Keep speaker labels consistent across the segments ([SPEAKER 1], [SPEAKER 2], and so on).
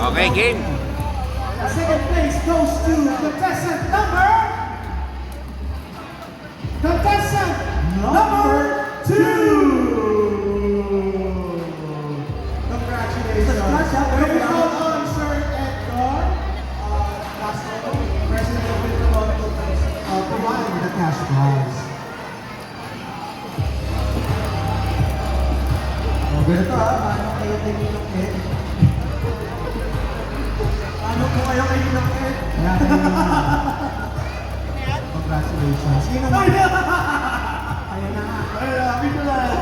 [SPEAKER 1] Okay, game.
[SPEAKER 2] Second place goes to contestant number 2. Congratulations. Very well done, Sir Edgar. President of Wintermont provide the cash prize. Ganito paano kayo kay Ninong Ed? Paano po kayo kay Ninong Ed? Congratulations. Sino mo? Ayan na nga. Happy to lang.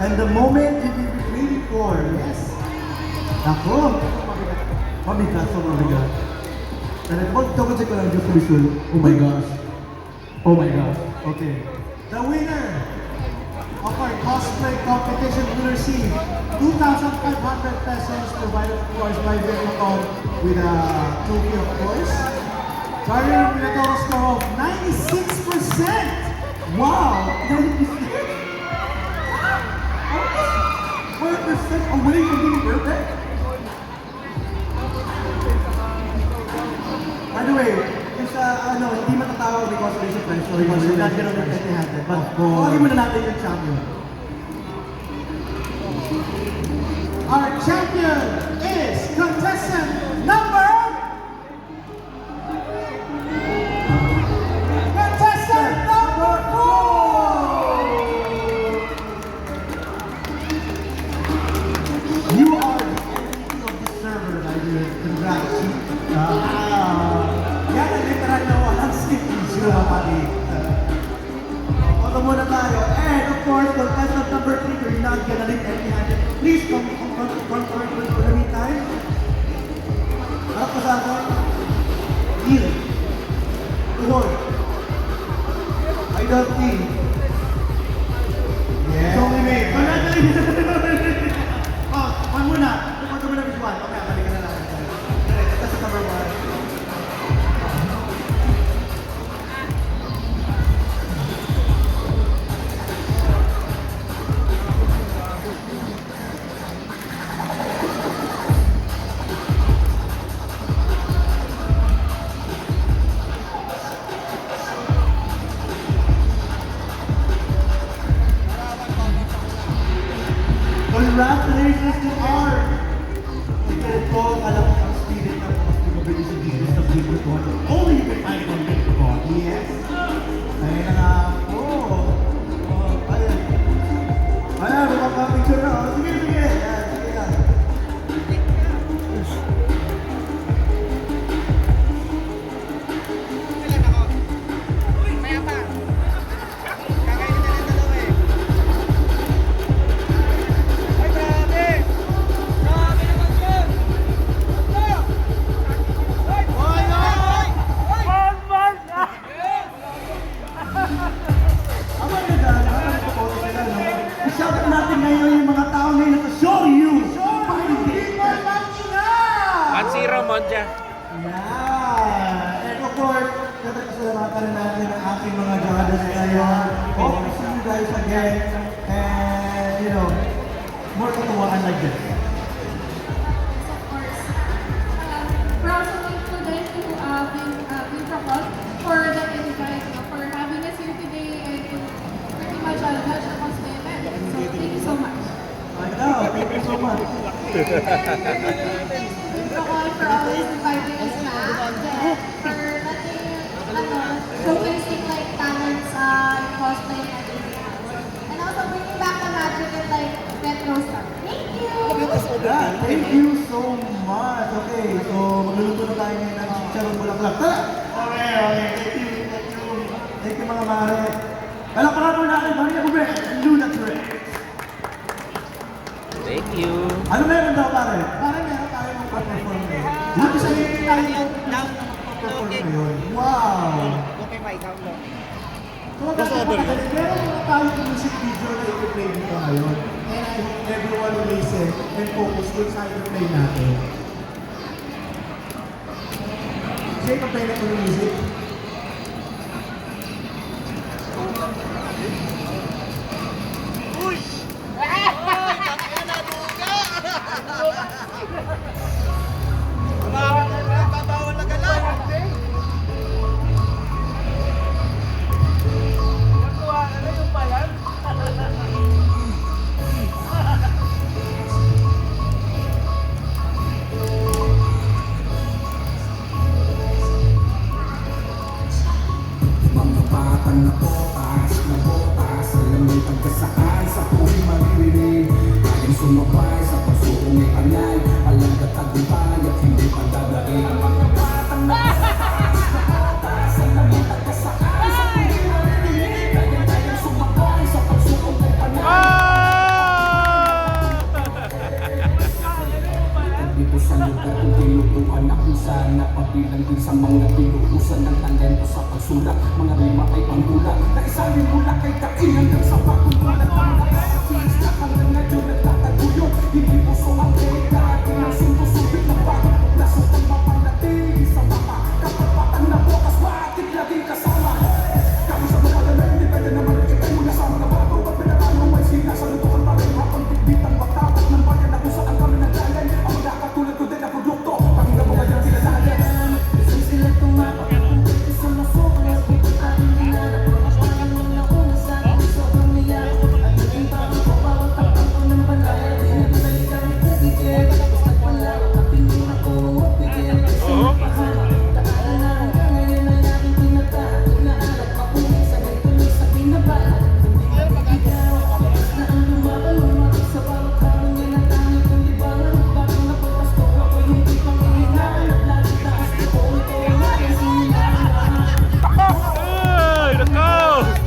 [SPEAKER 2] And the moment you've been waiting for, yes. Ako, mabigat, so mabigat. And double-check ko lang just to be sure. Oh my gosh. Oh my gosh. Okay. The winner of our cosplay competition will receive 2,500 pesos provided of course by Vermicon with a trophy of course. Garnering with a total score of 96%! Wow! 96%! 4% away from being perfect? By the way, yung sa hindi matatawag because of the friends, sorry, because not gonna be empty-handed. But tawagin muna natin yung champion. Our champion is contestant number... Contestant number 4! You are the MVP of the server, my dear. Congrats. Yan ang literal na walang skip issue na pati. Auto muna tayo. And of course, contestant number 3, you're not gonna leave empty-handed. Please come for the meantime. Harap ka sa akin. Heel. Tuhod. Idol team. Yeah. So we made. One muna. One muna visual. Okay, balikan na natin. Contestant number 1. Congratulations to Art! Ito, alam ko ang spirit ng mga mabilis yung business ng Wintermont. Only you can find it on Wintermont. Yes! Ayun na nga po. Ayun. Ayun, makapicture na. Sige, sige. Ayan, sige na. Shoutout natin ngayon yung mga tao ngayon na show you!
[SPEAKER 1] Monja.
[SPEAKER 2] Yeah! And of course, natapasalamatan natin ang ating mga judges ngayon. Hope to see you guys again. And, you know, more katuwaan like this.
[SPEAKER 3] Of course. Proud to thank you Wintermont for the invite, for having us here today, and to pretty much judge the cosplay event. So thank you so much.
[SPEAKER 2] I know, thank you so much.
[SPEAKER 3] Wintermont for always inviting us back, and for letting showcasing like talents cosplay and everything else. And also bringing back the magic with like retro stuff. Thank you!
[SPEAKER 2] Yeah, thank you so much. Okay, so magluluto na tayo ngayon ng chicharong bulaklak. Tara! Okay, thank you. Thank you mga mare. Palakpakan mo natin, Maria Bube, Luna Trek.
[SPEAKER 1] Thank you.
[SPEAKER 2] Ano meron daw pare? Pare meron tayo mag-perform ngayon. Buti sa iyo tayo mag-perform ngayon. Wow!
[SPEAKER 4] Okay, may download.
[SPEAKER 2] So magkakapagalit, meron muna tayo yung music video na i-play dito ngayon. And I hope everyone will listen and focus dun sa i-play natin. Siya i-play na ko yung music.
[SPEAKER 4] Mga batang na botas alam may pagkasaan sa buhay maririnig. Kayang sumabay sa pagsuong may anay, alam ka tagumpay at hindi pagdadaig. Mga batang na botas alam may pagkasaan sa buhay maririnig. Kayang sumabay sa pagsuong may anay. Dito sa lugar kung tinutuan na kung saan napabilang din sa mga tinutusan ng talento sa pagsulat. Mga rima ay panggula na isanin mula kay Kain hanggang sa pagkukulat ng mga kapatid na hanggang ngayon nagtataguyod. Hindi puso ang peka at inasundo-subit ng bagong paglasok ang mapanatili sa mga kapapatan na bukas maatik lagi kasama. Kami sa mga ganay, hindi pwede naman ikipay mula sa mga bago at pinatalo may sila sa lutukan pa rin hapang bitbitan magtapat ng bayan na kung saan kami naglalay. Ang mga katulad ko din na produkto, pakinggan mo kanyang kinalayan. Isang sila tumapak at kung pwede sa masok at ipagkain nila na pagkapalan mo na una sa akin sobrang niya. At naging parang ko bawat takpan ko ng balaya. Di na pinalitan ni Kubigay, basta pala at tingin ako bigyan kasi mapahala. Taalan na hanggang ngayon ay aking tinatahan. Inaalat mapunin sa tuloy sa pinabala. Hindi ka magigaw, na ang lumaban lumapit sa bawat hamon yan ang tanging kong libangan. Bakang napatas ko ako hindi pang hihingaan. At lagi taas ko ito ang aking sinilangan.
[SPEAKER 1] Ay, nako!